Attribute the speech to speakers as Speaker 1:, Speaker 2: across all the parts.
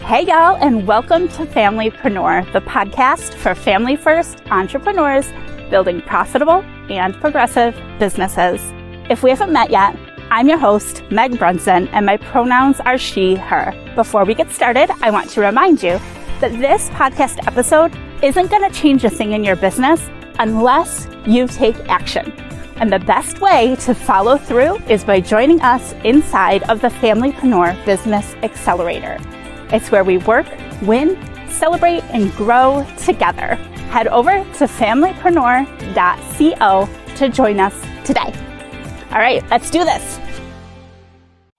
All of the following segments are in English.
Speaker 1: Hey y'all, and welcome to FamilyPreneur, the podcast for family-first entrepreneurs building profitable and progressive businesses. If we haven't met yet, I'm your host, Meg Brunson, and my pronouns are she, her. Before we get started, I want to remind you that this podcast episode isn't going to change a thing in your business unless you take action. And the best way to follow through is by joining us inside of the FamilyPreneur Business Accelerator. It's where we work, win, celebrate, and grow together. Head over to familypreneur.co to join us today. All right, let's do this.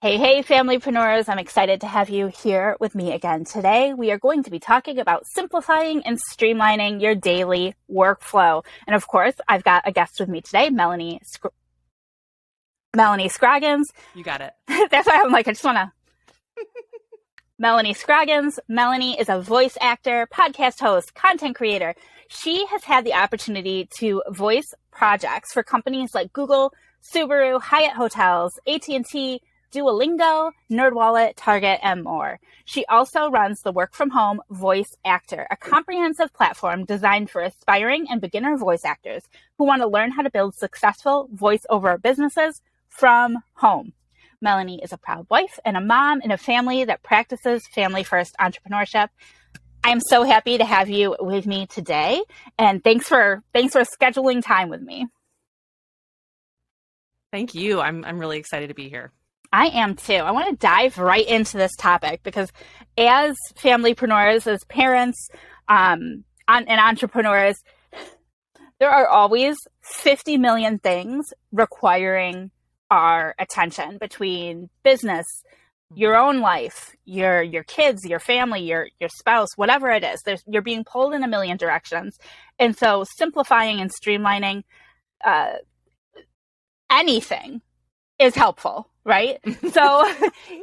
Speaker 1: Hey, FamilyPreneurs. I'm excited to have you here with me again today. We are going to be talking about simplifying and streamlining your daily workflow. And of course, I've got a guest with me today, Melanie Scroggins.
Speaker 2: You got it.
Speaker 1: That's why I'm like, I just want to... Melanie Scroggins. Melanie is a voice actor, podcast host, content creator. She has had the opportunity to voice projects for companies like Google, Subaru, Hyatt Hotels, AT&T, Duolingo, NerdWallet, Target, and more. She also runs the Work From Home Voice Actor, a comprehensive platform designed for aspiring and beginner voice actors who want to learn how to build successful voiceover businesses from home. Melanie is a proud wife and a mom in a family that practices family-first entrepreneurship. I am so happy to have you with me today, and thanks for scheduling time with me.
Speaker 2: Thank you. I'm really excited to be here.
Speaker 1: I am too. I want to dive right into this topic because as familypreneurs, as parents, and entrepreneurs, there are always 50 million things requiring our attention between business, your own life, your kids, your family, your spouse, whatever it is. You're being pulled in a million directions. And so simplifying and streamlining anything is helpful, right? So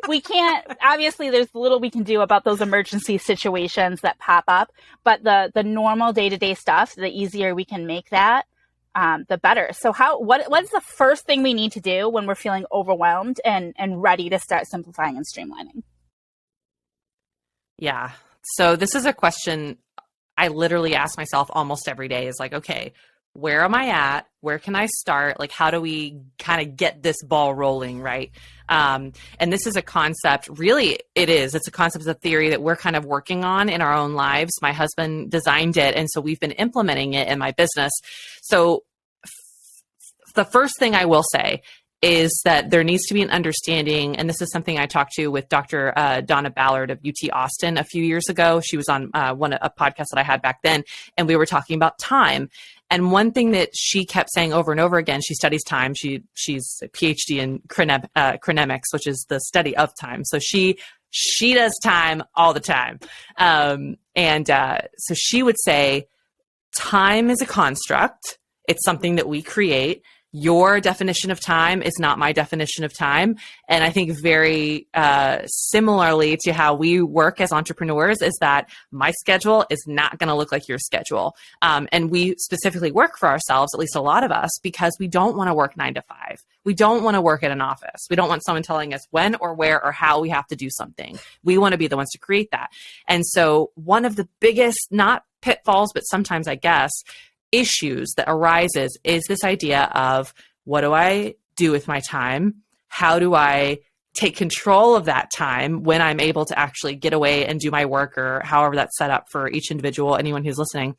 Speaker 1: we can't, obviously there's little we can do about those emergency situations that pop up, but the normal day-to-day stuff, the easier we can make that, the better. So what's the first thing we need to do when we're feeling overwhelmed and ready to start simplifying and streamlining?
Speaker 2: Yeah. So this is a question I literally ask myself almost every day is like, okay, where am I at? Where can I start? Like, how do we kind of get this ball rolling, right? And this is a concept, really it's a concept, it's a theory that we're kind of working on in our own lives. My husband designed it, and so we've been implementing it in my business. So the first thing I will say is that there needs to be an understanding, and this is something I talked to with Dr. Donna Ballard of UT Austin a few years ago. She was on a podcast that I had back then, and we were talking about time. And one thing that she kept saying over and over again, she studies time. She's a PhD in chronemics, which is the study of time. So she does time all the time. So she would say, time is a construct. It's something that we create. Your definition of time is not my definition of time. And I think very similarly to how we work as entrepreneurs is that my schedule is not going to look like your schedule. And we specifically work for ourselves, at least a lot of us, because we don't want to work 9 to 5. We don't want to work at an office. We don't want someone telling us when or where or how we have to do something. We want to be the ones to create that. And so one of the biggest, not pitfalls, but sometimes I guess, issues that arises is this idea of, what do I do with my time? How do I take control of that time when I'm able to actually get away and do my work, or however that's set up for each individual, anyone who's listening?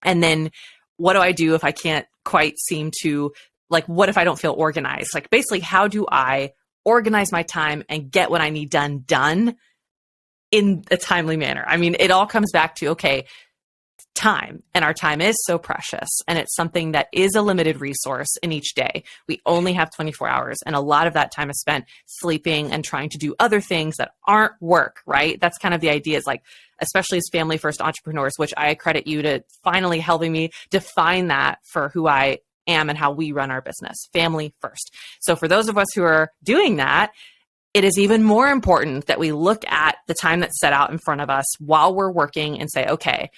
Speaker 2: And then what do I do if I can't quite seem to, like, what if I don't feel organized? Like, basically, how do I organize my time and get what I need done in a timely manner? I mean, it all comes back to, okay, time, and our time is so precious, and it's something that is a limited resource in each day. We only have 24 hours, and a lot of that time is spent sleeping and trying to do other things that aren't work, right? That's kind of the idea, is like, especially as family first entrepreneurs, which I credit you to finally helping me define that for who I am and how we run our business, family first. So for those of us who are doing that, it is even more important that we look at the time that's set out in front of us while we're working and say, okay,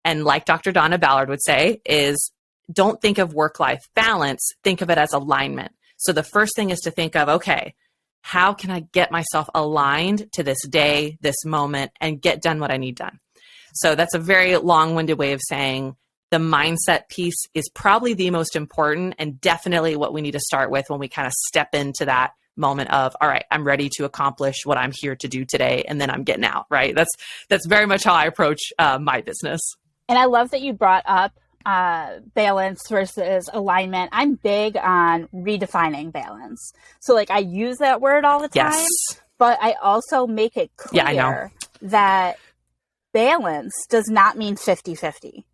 Speaker 2: and like Dr. Donna Ballard would say, is don't think of work-life balance, think of it as alignment. So the first thing is to think of, okay, How can I get myself aligned to this day, this moment, and get done what I need done? So that's a very long-winded way of saying the mindset piece is probably the most important and definitely what we need to start with when we kind of step into that moment of, all right, I'm ready to accomplish what I'm here to do today, and then I'm getting out, right? That's very much how I approach my business.
Speaker 1: And I love that you brought up balance versus alignment. I'm big on redefining balance. So like I use that word all the time, but I also make it clear that balance does not mean 50-50.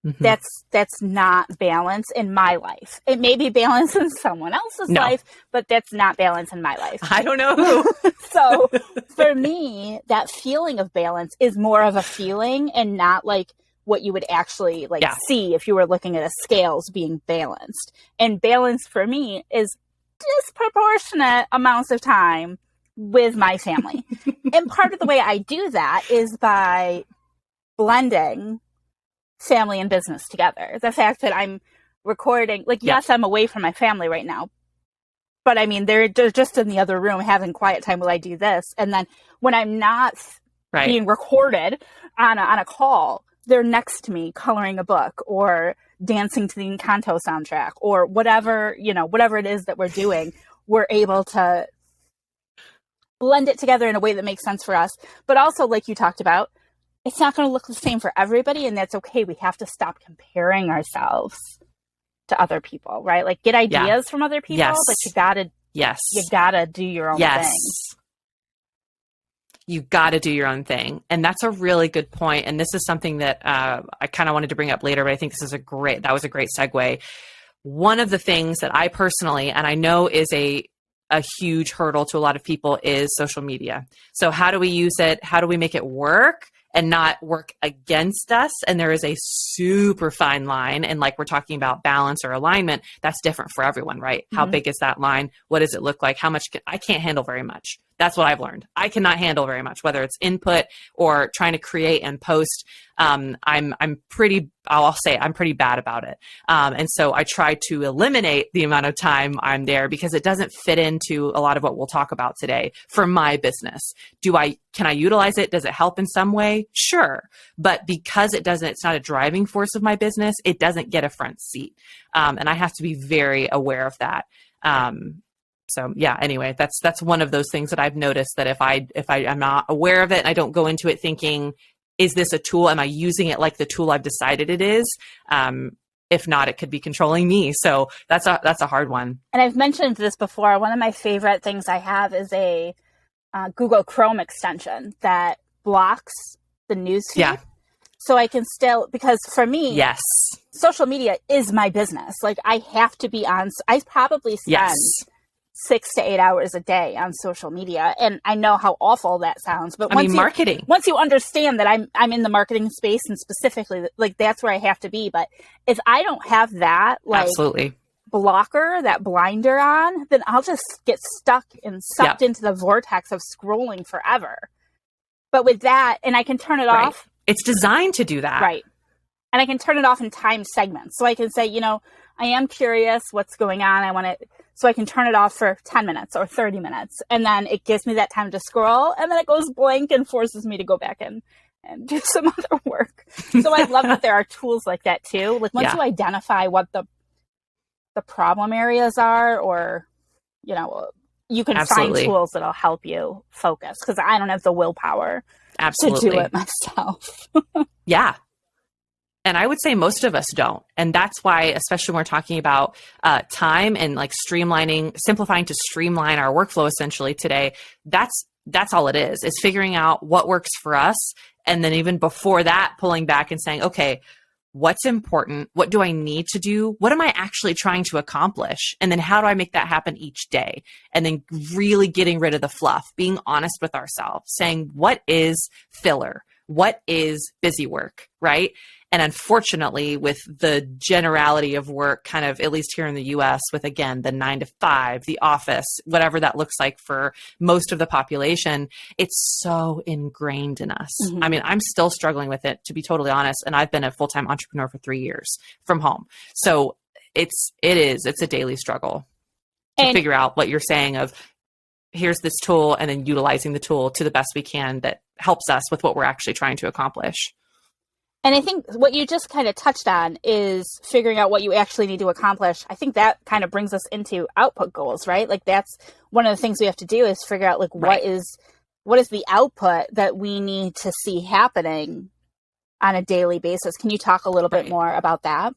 Speaker 1: Mm-hmm. That's not balance in my life. It may be balance in someone else's life, but that's not balance in my life.
Speaker 2: I don't know who.
Speaker 1: So for me, that feeling of balance is more of a feeling and not like what you would actually see if you were looking at a scales being balanced. And balance for me is disproportionate amounts of time with my family. And part of the way I do that is by blending family and business together. The fact that I'm recording, yes, I'm away from my family right now, but I mean, they're just in the other room having quiet time while I do this. And then when I'm not being recorded on a call, they're next to me coloring a book or dancing to the Encanto soundtrack or whatever it is that we're doing. We're able to blend it together in a way that makes sense for us. But also, like you talked about, it's not going to look the same for everybody, and that's okay. We have to stop comparing ourselves to other people, right? Like get ideas from other people, but you gotta do your own thing.
Speaker 2: You got to do your own thing. And that's a really good point. And this is something that I kind of wanted to bring up later, but I think that was a great segue. One of the things that I personally, and I know is a huge hurdle to a lot of people, is social media. So how do we use it? How do we make it work and not work against us? And there is a super fine line. And like we're talking about balance or alignment, that's different for everyone, right? Mm-hmm. How big is that line? What does it look like? How much I can't handle very much. That's what I've learned. I cannot handle very much, whether it's input or trying to create and post. I'm pretty bad about it. And so I try to eliminate the amount of time I'm there because it doesn't fit into a lot of what we'll talk about today for my business. Can I utilize it? Does it help in some way? Sure. But because it's not a driving force of my business, it doesn't get a front seat. And I have to be very aware of that. So yeah, anyway, that's one of those things that I've noticed, that if I'm not aware of it and I don't go into it thinking, is this a tool? Am I using it like the tool I've decided it is? If not, it could be controlling me. So that's a hard one.
Speaker 1: And I've mentioned this before. One of my favorite things I have is a Google Chrome extension that blocks the newsfeed. Yeah. So I can still, because for me, social media is my business. Like I have to be on, I probably spend 6 to 8 hours a day on social media. And I know how awful that sounds, but
Speaker 2: marketing.
Speaker 1: Once you understand that I'm in the marketing space and specifically like that's where I have to be. But if I don't have that,
Speaker 2: absolutely
Speaker 1: blocker, that blinder on, then I'll just get stuck and sucked into the vortex of scrolling forever. But with that, and I can turn it off.
Speaker 2: It's designed to do that.
Speaker 1: Right. And I can turn it off in time segments. So I can say, I am curious what's going on. So I can turn it off for 10 minutes or 30 minutes. And then it gives me that time to scroll. And then it goes blank and forces me to go back in and do some other work. So I love that there are tools like that too. Like once you identify what the problem areas are, or, you can find tools that'll help you focus. Because I don't have the willpower to do it myself.
Speaker 2: Yeah. And I would say most of us don't. And that's why, especially when we're talking about time and like simplifying to streamline our workflow essentially today, that's all it is figuring out what works for us. And then even before that, pulling back and saying, okay, what's important? What do I need to do? What am I actually trying to accomplish? And then how do I make that happen each day? And then really getting rid of the fluff, being honest with ourselves, saying what is filler? What is busy work, right? And unfortunately, with the generality of work, kind of, at least here in the US, with, again, the 9 to 5, the office, whatever that looks like for most of the population, it's so ingrained in us. Mm-hmm. I mean, I'm still struggling with it, to be totally honest. And I've been a full-time entrepreneur for 3 years from home. So it's a daily struggle to figure out what you're saying of here's this tool, and then utilizing the tool to the best we can that helps us with what we're actually trying to accomplish.
Speaker 1: And I think what you just kind of touched on is figuring out what you actually need to accomplish. I think that kind of brings us into output goals, right? Like that's one of the things we have to do is figure out like what is the output that we need to see happening on a daily basis. Can you talk a little bit more about that?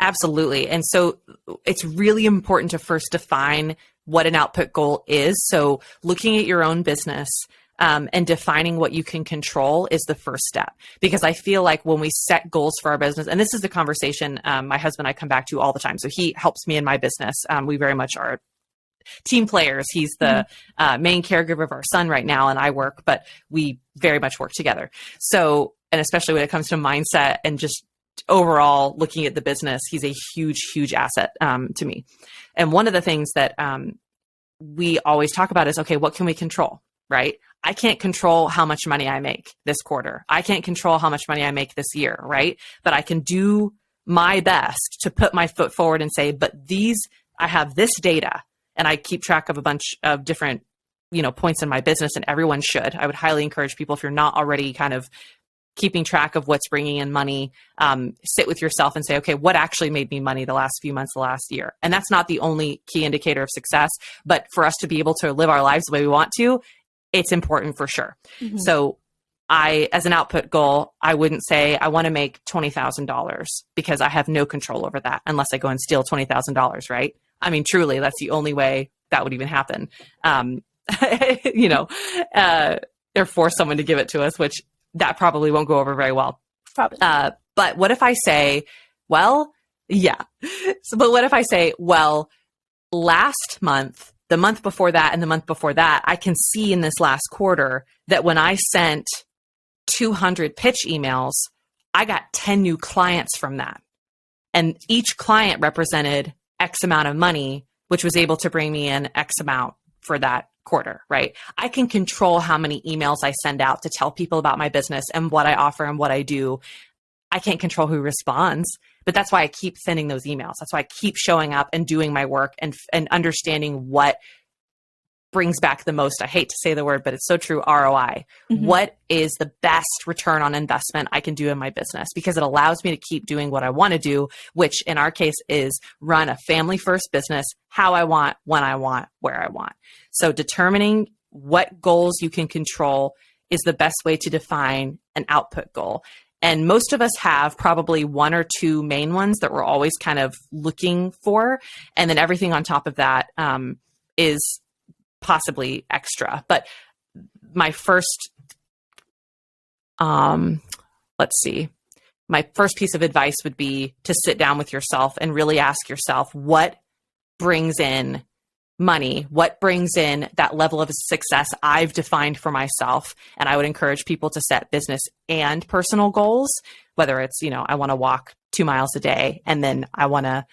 Speaker 2: Absolutely. And so it's really important to first define what an output goal is. So looking at your own business, and defining what you can control is the first step, because I feel like when we set goals for our business, and this is the conversation my husband and I come back to all the time. So he helps me in my business. We very much are team players. He's the main caregiver of our son right now, and I work, but we very much work together. So, and especially when it comes to mindset and just overall looking at the business, he's a huge, huge asset to me. And one of the things that we always talk about is, okay, what can we control, right? I can't control how much money I make this quarter. I can't control how much money I make this year, right? But I can do my best to put my foot forward and say, but I have this data, and I keep track of a bunch of different, points in my business, and everyone should. I would highly encourage people, if you're not already kind of keeping track of what's bringing in money, sit with yourself and say, okay, what actually made me money the last few months, the last year? And that's not the only key indicator of success, but for us to be able to live our lives the way we want to, it's important for sure. Mm-hmm. So as an output goal, I wouldn't say I want to make $20,000 because I have no control over that unless I go and steal $20,000, right? I mean, truly, that's the only way that would even happen. Or force someone to give it to us, which that probably won't go over very well.
Speaker 1: Probably.
Speaker 2: But what if I say, but what if I say, last month, the month before that, and the month before that, I can see in this last quarter that when I sent 200 pitch emails, I got 10 new clients from that. And each client represented X amount of money, which was able to bring me in X amount for that quarter, right? I can control how many emails I send out to tell people about my business and what I offer and what I do. I can't control who responds, but that's why I keep sending those emails. That's why I keep showing up and doing my work and understanding what brings back the most. I hate to say the word, but it's so true. ROI. Mm-hmm. What is the best return on investment I can do in my business? Because it allows me to keep doing what I want to do, which in our case is run a family first business, how I want, when I want, where I want. So determining what goals you can control is the best way to define an output goal. And most of us have probably one or two main ones that we're always kind of looking for. And then everything on top of that is possibly extra. But my first, my first piece of advice would be to sit down with yourself and really ask yourself, what brings in money? What brings in that level of success I've defined for myself? And I would encourage people to set business and personal goals, whether it's, I want to walk 2 miles a day, and then I want to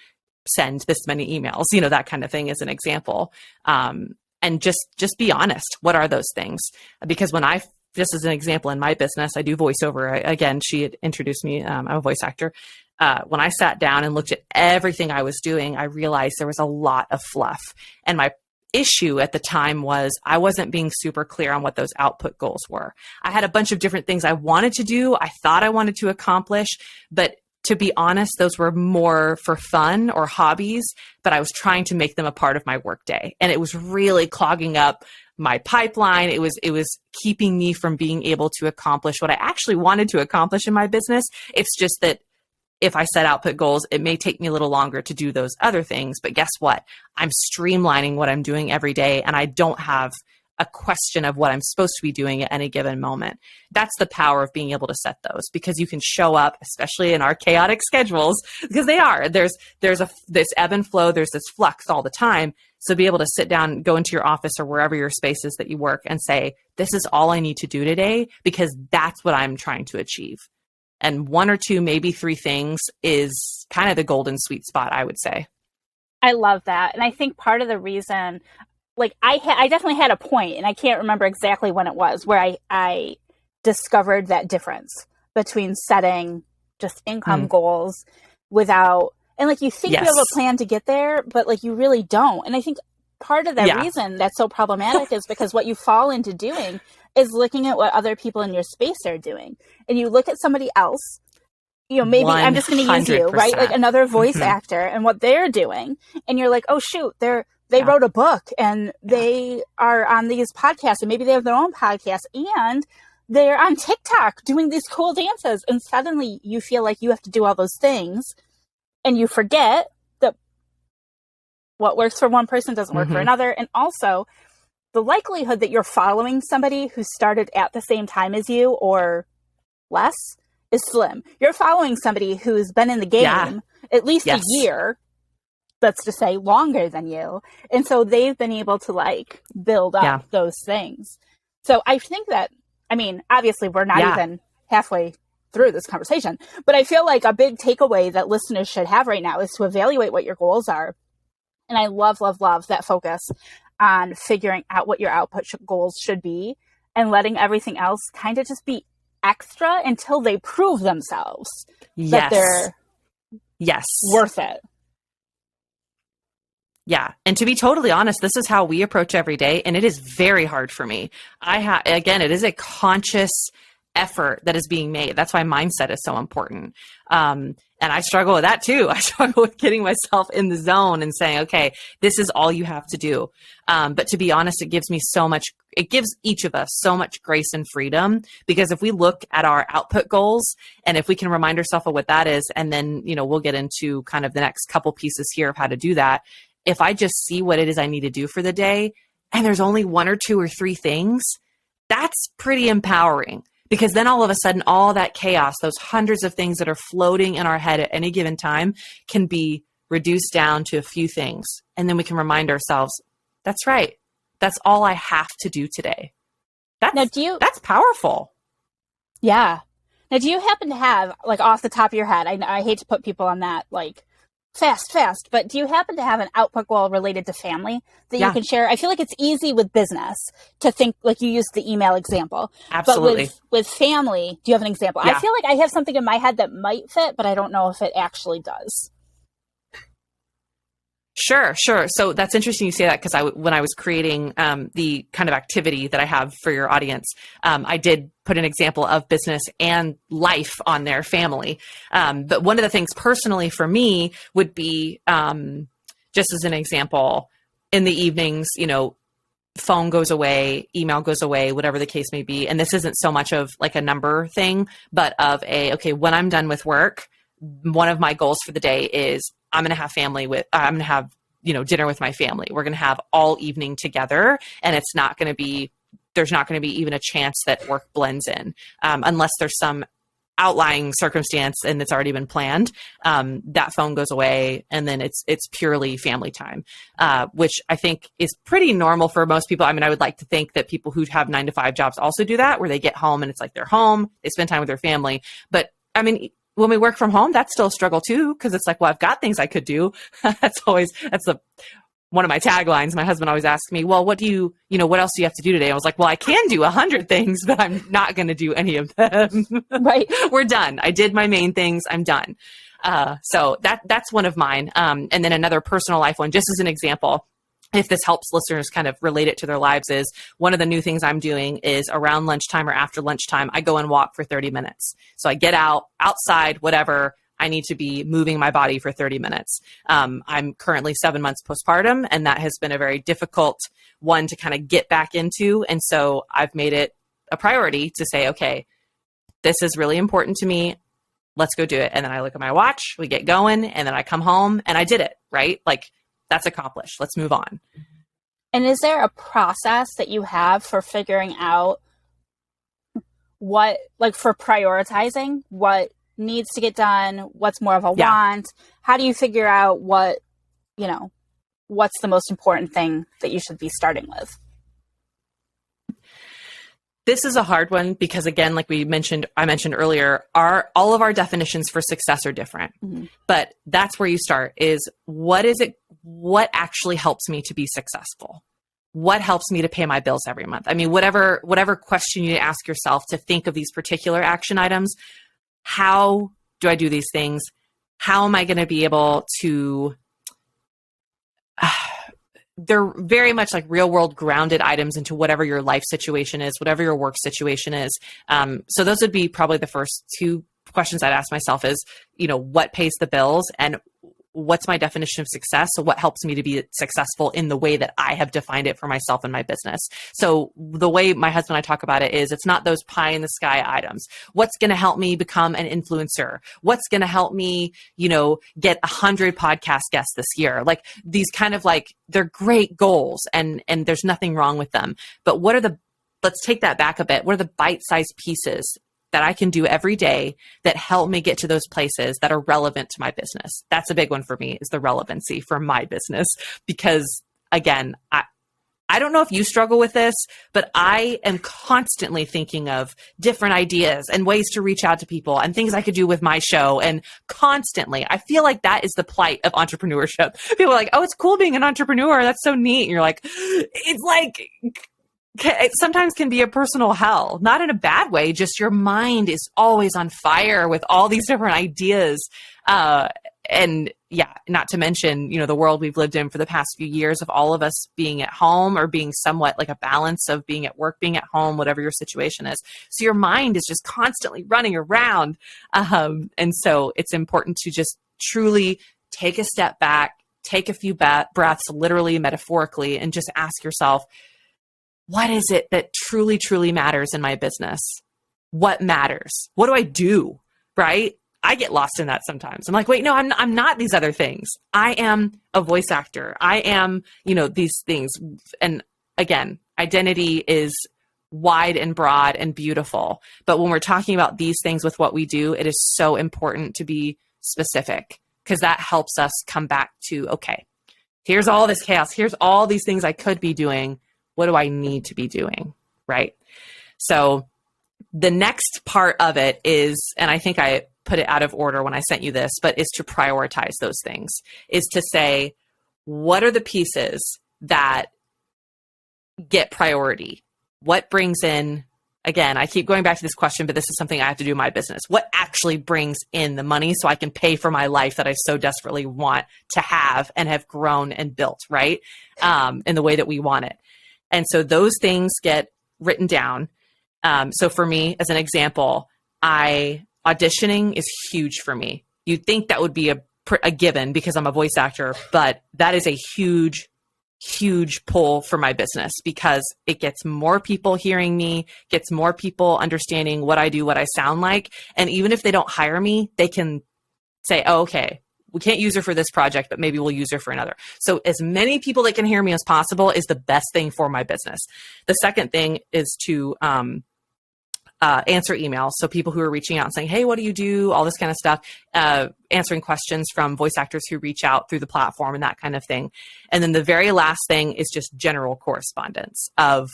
Speaker 2: send this many emails, that kind of thing as an example. And just be honest. What are those things? Because just as an example, in my business, I do voiceover. Again, she had introduced me. I'm a voice actor. When I sat down and looked at everything I was doing, I realized there was a lot of fluff. And my issue at the time was I wasn't being super clear on what those output goals were. I had a bunch of different things I wanted to do. I thought I wanted to accomplish, but to be honest, those were more for fun or hobbies, but I was trying to make them a part of my workday. And it was really clogging up my pipeline. It was keeping me from being able to accomplish what I actually wanted to accomplish in my business. It's just that if I set output goals, it may take me a little longer to do those other things. But guess what? I'm streamlining what I'm doing every day, and I don't have a question of what I'm supposed to be doing at any given moment. That's the power of being able to set those, because you can show up, especially in our chaotic schedules, because they are. There's this ebb and flow, there's this flux all the time. So be able to sit down, go into your office or wherever your space is that you work and say, this is all I need to do today, because that's what I'm trying to achieve. And 1 or 2, maybe 3 things is kind of the golden sweet spot, I would say.
Speaker 1: I love that. And I think part of the reason, I definitely had a point, and I can't remember exactly when it was, where I discovered that difference between setting just income goals without, and you think you have a plan to get there, but you really don't. And I think part of the reason that's so problematic is because what you fall into doing is looking at what other people in your space are doing. And you look at somebody else, maybe 100%. I'm just going to use you, right? Like another voice actor and what they're doing. And you're like, oh shoot, they wrote a book and they are on these podcasts and maybe they have their own podcast and they're on TikTok doing these cool dances. And suddenly you feel like you have to do all those things and you forget that what works for one person doesn't work for another. And also the likelihood that you're following somebody who started at the same time as you or less is slim. You're following somebody who's been in the game at least a year, let's just say longer than you. And so they've been able to like build up those things. So I think that, obviously we're not even halfway through this conversation, but I feel like a big takeaway that listeners should have right now is to evaluate what your goals are. And I love, love, love that focus on figuring out what your output goals should be and letting everything else kind of just be extra until they prove themselves that they're worth it.
Speaker 2: Yeah. And to be totally honest, this is how we approach every day. And it is very hard for me. Again, it is a conscious effort that is being made. That's why mindset is so important. And I struggle with that too. I struggle with getting myself in the zone and saying, okay, this is all you have to do. But to be honest, it gives each of us so much grace and freedom, because if we look at our output goals and if we can remind ourselves of what that is, and then, we'll get into kind of the next couple pieces here of how to do that. If I just see what it is I need to do for the day and there's only 1 or 2 or 3 things, that's pretty empowering. Because then all of a sudden, all that chaos, those hundreds of things that are floating in our head at any given time can be reduced down to a few things. And then we can remind ourselves, that's right. That's all I have to do today. That's powerful.
Speaker 1: Yeah. Now, do you happen to have, like off the top of your head, I hate to put people on that, like fast, but do you happen to have an output goal related to family that you can share? I feel like it's easy with business to think, like you used the email example.
Speaker 2: Absolutely.
Speaker 1: But with family, do you have an example? I feel like I have something in my head that might fit, but I don't know if it actually does.
Speaker 2: Sure. So that's interesting you say that, because when I was creating the kind of activity that I have for your audience, I did put an example of business and life on their family. But one of the things personally for me would be, just as an example, in the evenings, phone goes away, email goes away, whatever the case may be. And this isn't so much of like a number thing, but of when I'm done with work, one of my goals for the day is I'm going to have dinner with my family. We're going to have all evening together, and there's not going to be even a chance that work blends in, unless there's some outlying circumstance and it's already been planned. That phone goes away, and then it's purely family time, which I think is pretty normal for most people. I would like to think that people who have 9-to-5 jobs also do that, where they get home and it's like they're home, they spend time with their family. But when we work from home, that's still a struggle too, because it's like, well, I've got things I could do. That's one of my taglines. My husband always asks me, well, what else do you have to do today? I was like, well, I can do 100 things, but I'm not going to do any of them.
Speaker 1: Right.
Speaker 2: We're done. I did my main things. I'm done. So that's one of mine. And then another personal life one, just as an example, if this helps listeners kind of relate it to their lives, is one of the new things I'm doing is around lunchtime or after lunchtime, I go and walk for 30 minutes. So I get outside, whatever. I need to be moving my body for 30 minutes. I'm currently 7 months postpartum, and that has been a very difficult one to kind of get back into. And so I've made it a priority to say, okay, this is really important to me. Let's go do it. And then I look at my watch, we get going, and then I come home and I did it, right? Like, that's accomplished. Let's move on.
Speaker 1: And is there a process that you have for figuring out for prioritizing what needs to get done, what's more of a want? How do you figure out what's the most important thing that you should be starting with?
Speaker 2: This is a hard one because, again, like I mentioned earlier, all of our definitions for success are different. Mm-hmm. But that's where you start, is what actually helps me to be successful? What helps me to pay my bills every month? Whatever question you ask yourself to think of these particular action items, how do I do these things? How am I going to be able to they're very much like real world grounded items into whatever your life situation is, whatever your work situation is. So those would be probably the first two questions I'd ask myself is, what pays the bills and what's my definition of success? So what helps me to be successful in the way that I have defined it for myself and my business? So the way my husband and I talk about it is it's not those pie in the sky items. What's going to help me become an influencer? What's going to help me, get 100 podcast guests this year? Like these kind of like, they're great goals and there's nothing wrong with them. But let's take that back a bit. What are the bite-sized pieces that I can do every day that help me get to those places that are relevant to my business? That's a big one for me, is the relevancy for my business. Because again, I don't know if you struggle with this, but I am constantly thinking of different ideas and ways to reach out to people and things I could do with my show. And constantly, I feel like that is the plight of entrepreneurship. People are like, oh, it's cool being an entrepreneur. That's so neat. And you're like, it's like, it sometimes can be a personal hell, not in a bad way, just your mind is always on fire with all these different ideas. And yeah, not to mention, the world we've lived in for the past few years of all of us being at home or being somewhat like a balance of being at work, being at home, whatever your situation is. So your mind is just constantly running around. And so it's important to just truly take a step back, take a few breaths, literally, metaphorically, and just ask yourself, what is it that truly, truly matters in my business? What matters? What do I do? Right? I get lost in that sometimes. I'm like, wait, no, I'm not these other things. I am a voice actor. I am, these things. And again, identity is wide and broad and beautiful. But when we're talking about these things with what we do, it is so important to be specific because that helps us come back to, okay, here's all this chaos. Here's all these things I could be doing. What do I need to be doing? Right? So the next part of it is, and I think I put it out of order when I sent you this, but is to prioritize those things, is to say, what are the pieces that get priority? What brings in, again, I keep going back to this question, but this is something I have to do in my business. What actually brings in the money so I can pay for my life that I so desperately want to have and have grown and built, right? In the way that we want it. And so those things get written down. So for me, as an example, auditioning is huge for me. You'd think that would be a given because I'm a voice actor, but that is a huge, huge pull for my business because it gets more people hearing me, gets more people understanding what I do, what I sound like. And even if they don't hire me, they can say, oh, okay, we can't use her for this project, but maybe we'll use her for another. So as many people that can hear me as possible is the best thing for my business. The second thing is to answer emails. So people who are reaching out and saying, hey, what do you do? All this kind of stuff, answering questions from voice actors who reach out through the platform and that kind of thing. And then the very last thing is just general correspondence of,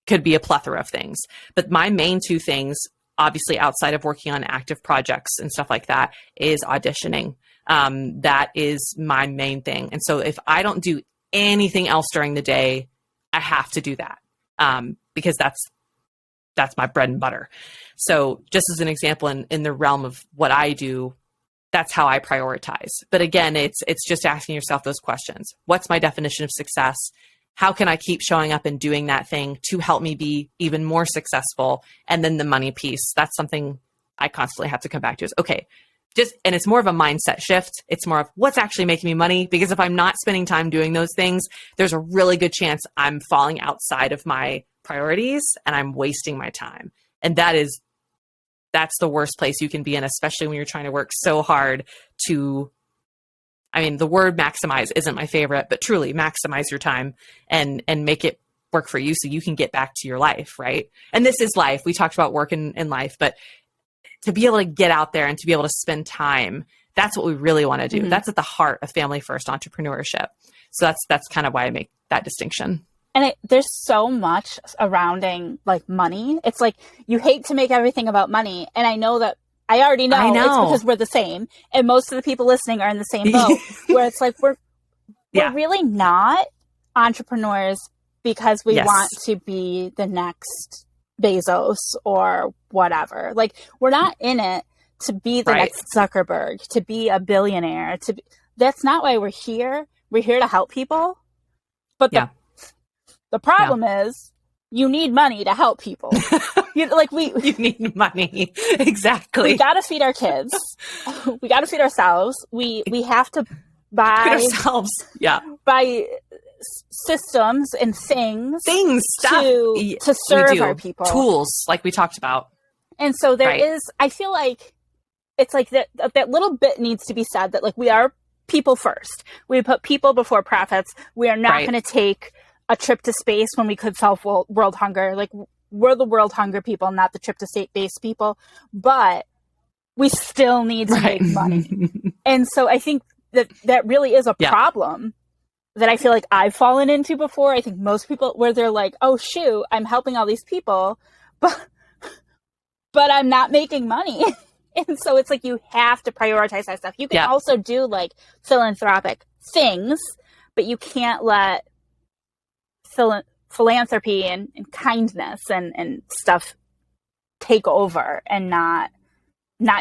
Speaker 2: could be a plethora of things. But my main two things, obviously outside of working on active projects and stuff like that, is auditioning. That is my main thing. And so if I don't do anything else during the day, I have to do that because that's my bread and butter. So just as an example, in the realm of what I do, that's how I prioritize. But again, it's just asking yourself those questions. What's my definition of success? How can I keep showing up and doing that thing to help me be even more successful? And then the money piece, that's something I constantly have to come back to is, okay, and it's more of a mindset shift. It's more of what's actually making me money, because if I'm not spending time doing those things, there's a really good chance I'm falling outside of my priorities and I'm wasting my time. And that's the worst place you can be in, especially when you're trying to work so hard to, the word maximize isn't my favorite, but truly maximize your time and make it work for you so you can get back to your life, right? And this is life. We talked about work and life, but to be able to get out there and to be able to spend time, that's what we really want to do. Mm-hmm. That's at the heart of family first entrepreneurship. So that's kind of why I make that distinction.
Speaker 1: And there's so much surrounding like money. It's like you hate to make everything about money. And I know that I already know, it's because we're the same. And most of the people listening are in the same boat where it's like, we're really not entrepreneurs because we want to be the next Bezos or whatever. Like we're not in it to be the next Zuckerberg, to be a billionaire, that's not why we're here. We're here to help people. But the problem is you need money to help people. You
Speaker 2: need money. Exactly.
Speaker 1: We got to feed our kids. We got to feed ourselves. We have to buy systems and things
Speaker 2: stuff
Speaker 1: to serve our people.
Speaker 2: Tools, like we talked about.
Speaker 1: And so there is, I feel like it's like that little bit needs to be said that like we are people first. We put people before profits. We are not going to take a trip to space when we could solve world hunger. Like we're the world hunger people, not the trip to space people, but we still need to make money. And so I think that really is a problem that I feel like I've fallen into before. I think most people, where they're like, oh shoot, I'm helping all these people, but I'm not making money. And so it's like, you have to prioritize that stuff. You can also do like philanthropic things, but you can't let philanthropy and kindness and stuff take over and not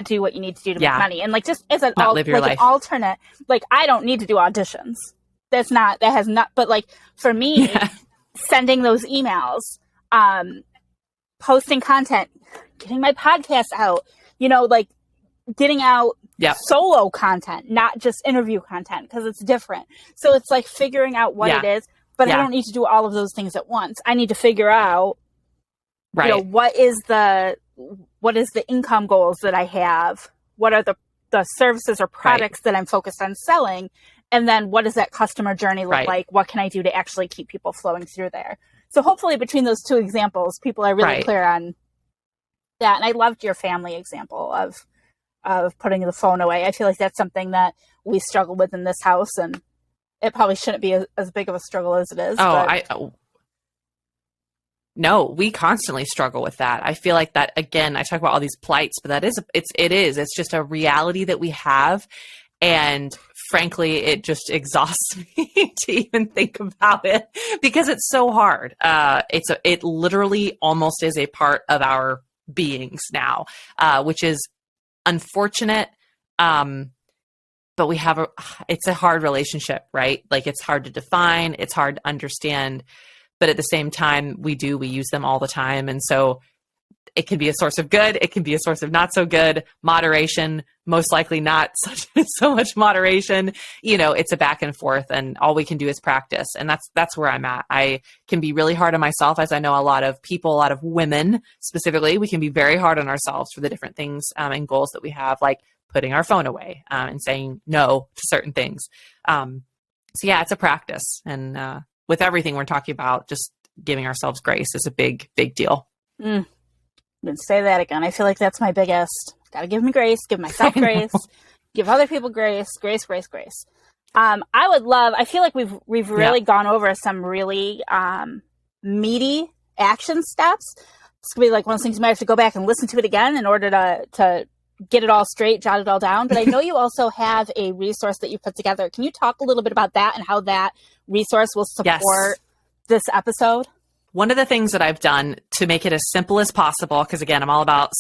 Speaker 1: do what you need to do to make money. And like, just as an alternate, like I don't need to do auditions. But like for me, sending those emails, posting content, getting my podcast out, like getting out solo content, not just interview content, because it's different. So it's like figuring out what it is, but I don't need to do all of those things at once. I need to figure out, what is the income goals that I have? What are the services or products that I'm focused on selling? And then what does that customer journey look like? What can I do to actually keep people flowing through there? So hopefully between those two examples, people are really clear on that. And I loved your family example of putting the phone away. I feel like that's something that we struggle with in this house, and it probably shouldn't be as big of a struggle as it is.
Speaker 2: No, we constantly struggle with that. I feel like that, again, I talk about all these plights, but it's just a reality that we have. And frankly, it just exhausts me to even think about it because it's so hard. It literally almost is a part of our beings now, which is unfortunate. But it's a hard relationship, right? Like it's hard to define, it's hard to understand, but at the same time, we use them all the time. And so it can be a source of good. It can be a source of not so good. Moderation, most likely not so much moderation. It's a back and forth, and all we can do is practice. And that's where I'm at. I can be really hard on myself, as I know a lot of people, a lot of women specifically, we can be very hard on ourselves for the different things and goals that we have, like putting our phone away and saying no to certain things. It's a practice. And with everything we're talking about, just giving ourselves grace is a big, big deal.
Speaker 1: I'm going to say that again. I feel like that's my biggest. Got to give me grace, give myself grace, give other people grace. I feel like we've really gone over some really meaty action steps. It's going to be like one of those things you might have to go back and listen to it again in order to get it all straight, jot it all down. But I know you also have a resource that you put together. Can you talk a little bit about that and how that resource will support this episode?
Speaker 2: One of the things that I've done to make it as simple as possible, because again, I'm all about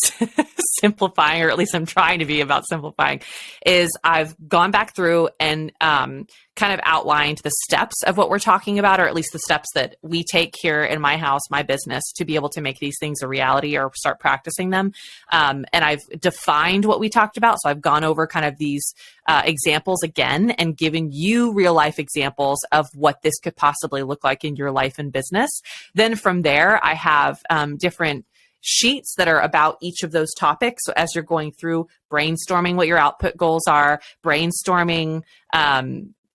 Speaker 2: simplifying, or at least I'm trying to be about simplifying, is I've gone back through and kind of outlined the steps of what we're talking about, or at least the steps that we take here in my house, my business, to be able to make these things a reality or start practicing them. And I've defined what we talked about. So I've gone over kind of these examples again and given you real life examples of what this could possibly look like in your life and business. Then from there, I have different sheets that are about each of those topics. So as you're going through brainstorming what your output goals are, brainstorming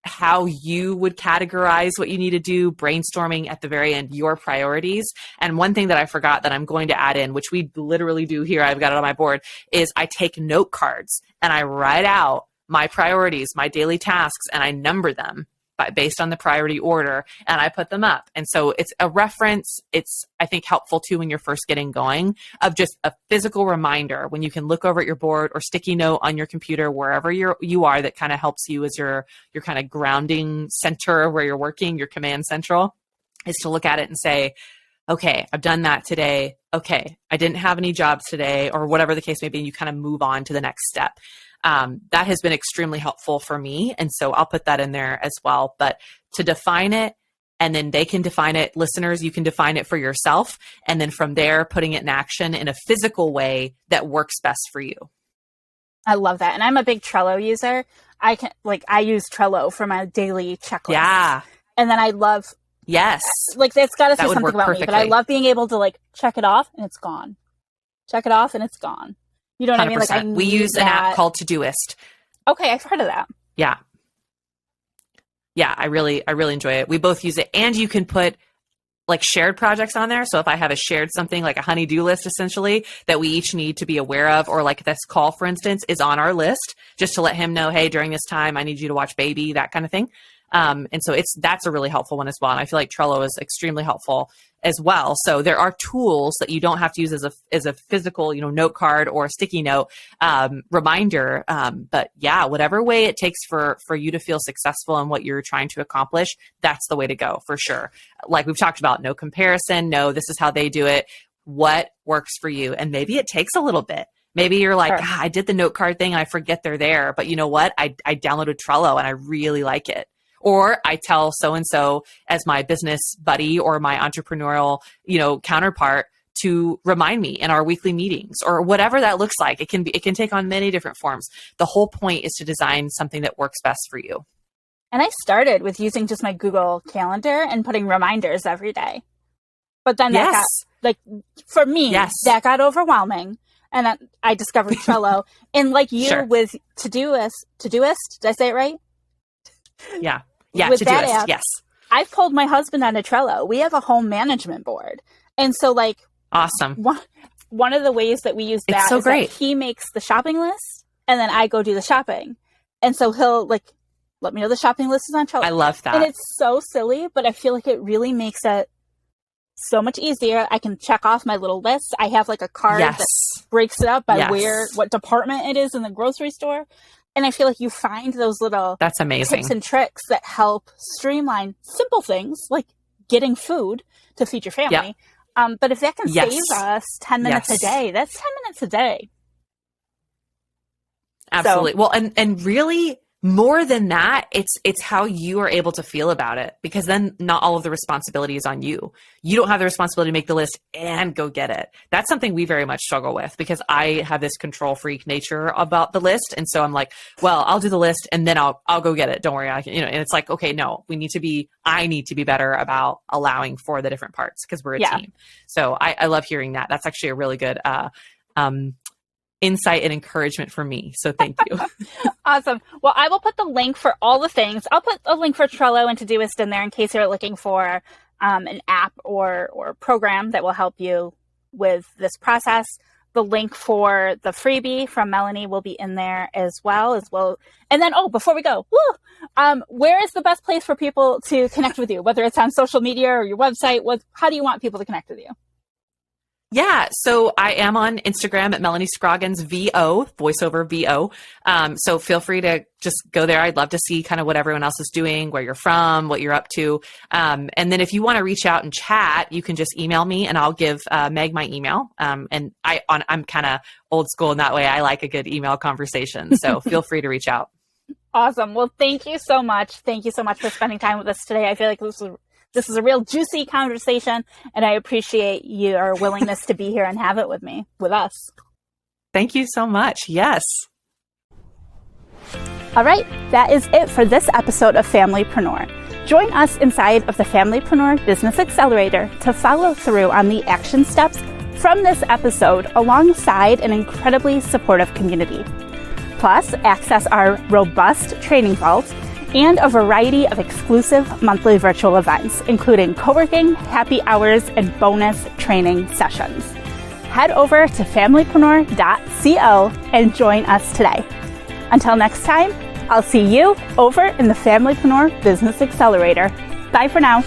Speaker 2: how you would categorize what you need to do, brainstorming at the very end your priorities. And one thing that I forgot that I'm going to add in, which we literally do here, I've got it on my board, is I take note cards and I write out my priorities, my daily tasks, and I number them based on the priority order, and I put them up. And so it's a reference. It's, I think, helpful too when you're first getting going, of just a physical reminder when you can look over at your board or sticky note on your computer, wherever you are, that kind of helps you as your kind of grounding center where you're working, your command central, is to look at it and say, okay, I've done that today. Okay, I didn't have any jobs today, or whatever the case may be. And you kind of move on to the next step. That has been extremely helpful for me. And so I'll put that in there as well. But to define it, and then they can define it. Listeners, you can define it for yourself. And then from there, putting it in action in a physical way that works best for you.
Speaker 1: I love that. And I'm a big Trello user. I use Trello for my daily checklist.
Speaker 2: Yeah.
Speaker 1: And then I love,
Speaker 2: yes,
Speaker 1: like it's got to say something about
Speaker 2: perfectly.
Speaker 1: me, but I love being able to like check it off and it's gone. Check it off and it's gone. You know what
Speaker 2: 100%.
Speaker 1: I mean? Like
Speaker 2: we use an app called Todoist.
Speaker 1: Okay. I've heard of that.
Speaker 2: Yeah. Yeah. I really enjoy it. We both use it, and you can put like shared projects on there. So if I have a shared something like a honey-do list, essentially, that we each need to be aware of, or like this call, for instance, is on our list just to let him know, hey, during this time, I need you to watch baby, that kind of thing. And so that's a really helpful one as well. And I feel like Trello is extremely helpful as well. So there are tools that you don't have to use as a physical, note card or a sticky note reminder. But yeah, whatever way it takes for you to feel successful in what you're trying to accomplish, that's the way to go for sure. Like we've talked about, no comparison, no, this is how they do it. What works for you? And maybe it takes a little bit. Maybe you're like,
Speaker 1: Sure.
Speaker 2: I did the note card thing and I forget they're there. But you know what? I downloaded Trello and I really like it. Or I tell so-and-so as my business buddy or my entrepreneurial, counterpart to remind me in our weekly meetings or whatever that looks like. It can take on many different forms. The whole point is to design something that works best for you.
Speaker 1: And I started with using just my Google Calendar and putting reminders every day. But then that got, for me, that got overwhelming. And then I discovered Trello. And like you
Speaker 2: Sure.
Speaker 1: with Todoist, did I say it right?
Speaker 2: Yeah. Yeah,
Speaker 1: with
Speaker 2: Todoist,
Speaker 1: that app,
Speaker 2: yes.
Speaker 1: I've pulled my husband onto Trello. We have a home management board. And so
Speaker 2: Awesome.
Speaker 1: One of the ways that we use that
Speaker 2: so
Speaker 1: is
Speaker 2: great.
Speaker 1: that he makes the shopping list and then I go do the shopping. And so he'll let me know the shopping list is on Trello.
Speaker 2: I love that.
Speaker 1: And it's so silly, but I feel like it really makes it so much easier. I can check off my little list. I have a card that breaks it up by what department it is in the grocery store. And I feel like you find those little
Speaker 2: That's amazing.
Speaker 1: tips and tricks that help streamline simple things like getting food to feed your family. Yep. But if that can save us 10 minutes a day, that's 10 minutes a day.
Speaker 2: Absolutely. Well, and really more than that, it's how you are able to feel about it, because then not all of the responsibility is on you. You don't have the responsibility to make the list and go get it. That's something we very much struggle with, because I have this control freak nature about the list. And so I'm like, well, I'll do the list and then I'll go get it. Don't worry. I can, and it's like, okay, no, I need to be better about allowing for the different parts, because we're a team. So I love hearing that. That's actually a really good, insight and encouragement for me. So thank you.
Speaker 1: Awesome. Well, I will put the link for all the things. I'll put a link for Trello and Todoist in there in case you're looking for an app or program that will help you with this process. The link for the freebie from Melanie will be in there as well. And then, before we go, where is the best place for people to connect with you? Whether it's on social media or your website, how do you want people to connect with you?
Speaker 2: Yeah. So I am on Instagram at Melanie Scroggins VO, voiceover VO. So feel free to just go there. I'd love to see kind of what everyone else is doing, where you're from, what you're up to. And then if you want to reach out and chat, you can just email me and I'll give Meg my email. And I'm kind of old school in that way. I like a good email conversation. So feel free to reach out.
Speaker 1: Awesome. Well, thank you so much. Thank you so much for spending time with us today. I feel like this is a real juicy conversation, and I appreciate your willingness to be here and have it with us.
Speaker 2: Thank you so much. Yes.
Speaker 1: All right. That is it for this episode of FamilyPreneur. Join us inside of the FamilyPreneur Business Accelerator to follow through on the action steps from this episode alongside an incredibly supportive community. Plus, access our robust training vault and a variety of exclusive monthly virtual events, including co-working, happy hours, and bonus training sessions. Head over to familypreneur.co and join us today. Until next time, I'll see you over in the FamilyPreneur Business Accelerator. Bye for now.